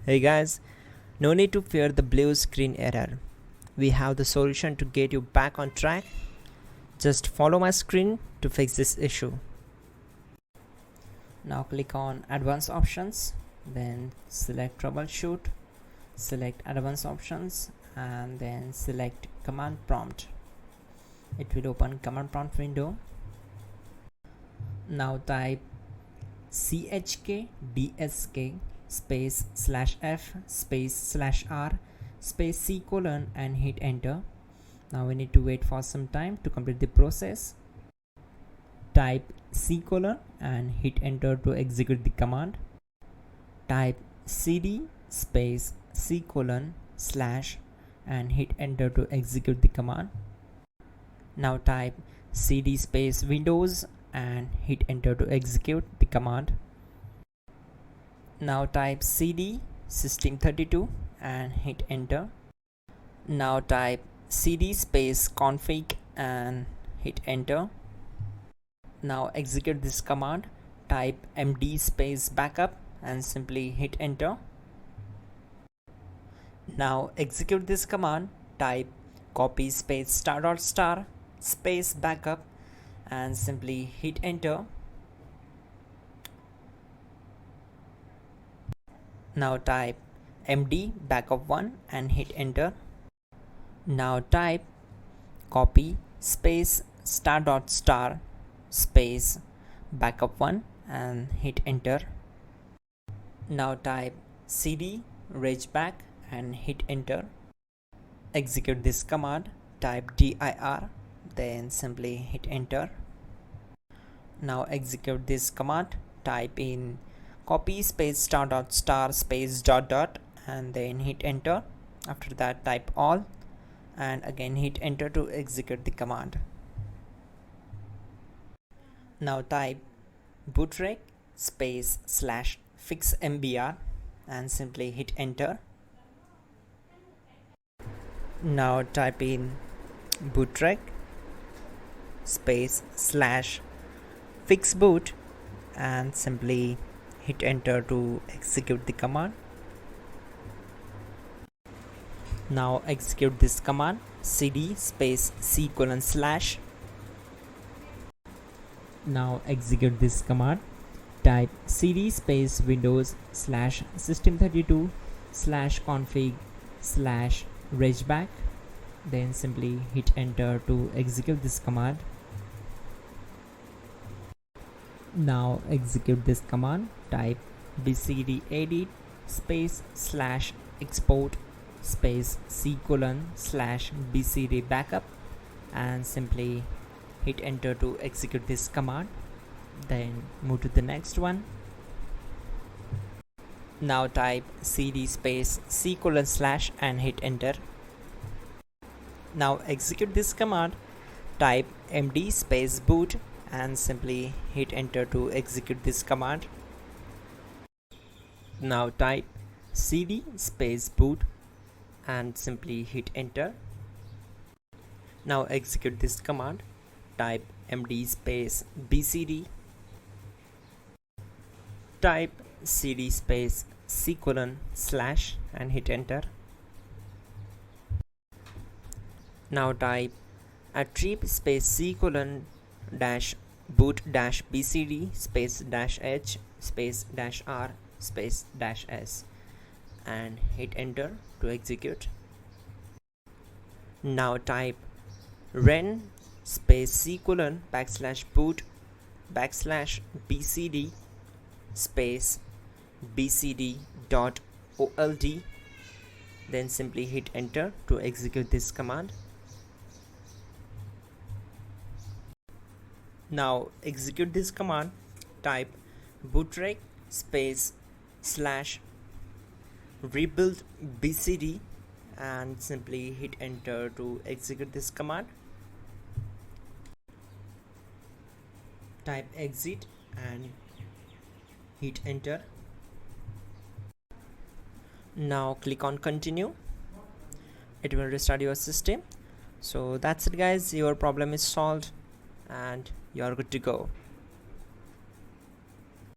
Hey guys, no need to fear the blue screen error. We have the solution to get you back on track. Just follow my screen to fix this issue. Now click on Advanced Options, then select Troubleshoot, select Advanced Options, and then select Command Prompt. It will open Command Prompt window. Now type chkdsk space /f space /r space c colon and hit enter. Now we need to wait for some time to complete the process. Type c colon and hit enter to execute the command. Type cd space c colon / and hit enter to execute the command. Now type cd space windows and hit enter to execute the command. Now type cd system32 and hit enter. Now type cd space config and hit enter. Now execute this command. Type md space backup and simply hit enter. Now execute this command. Type copy space ** space backup and simply hit enter. Now type md backup1 and hit enter. Now type copy space ** space backup1 and hit enter. Now type cd regback and hit enter. Execute this command. Type dir, then simply hit enter. Now execute this command. Type in copy space ** space ... and then hit enter. After that type all and again hit enter to execute the command. Now type bootrec space /fixmbr and simply hit enter. Now type in bootrec space /fixboot and simply hit enter to execute the command. Now execute this command. Cd space c colon /. Now execute this command. Type cd space windows /system32 /config /regback, then simply hit enter to execute this command. Now execute this command. Type bcd edit space /export space c colon /bcd backup and simply hit enter to execute this command. Then move to the next one. Now type cd space c colon / and hit enter. Now execute this command. Type md space boot and simply hit enter to execute this command. Now type cd space boot and simply hit enter. Now execute this command. Type md space bcd. Type cd space c colon / and hit enter. Now type attrib space c colon -boot -bcd space -h space -r space -s and hit enter to execute. Now type ren space c colon /boot /bcd space bcd.old, then simply hit enter to execute this command. Now execute this command. Type bootrec space /rebuild bcd and simply hit enter to execute this command. Type exit and hit enter. Now click on continue. It will restart your system. So that's it guys, your problem is solved and you are good to go.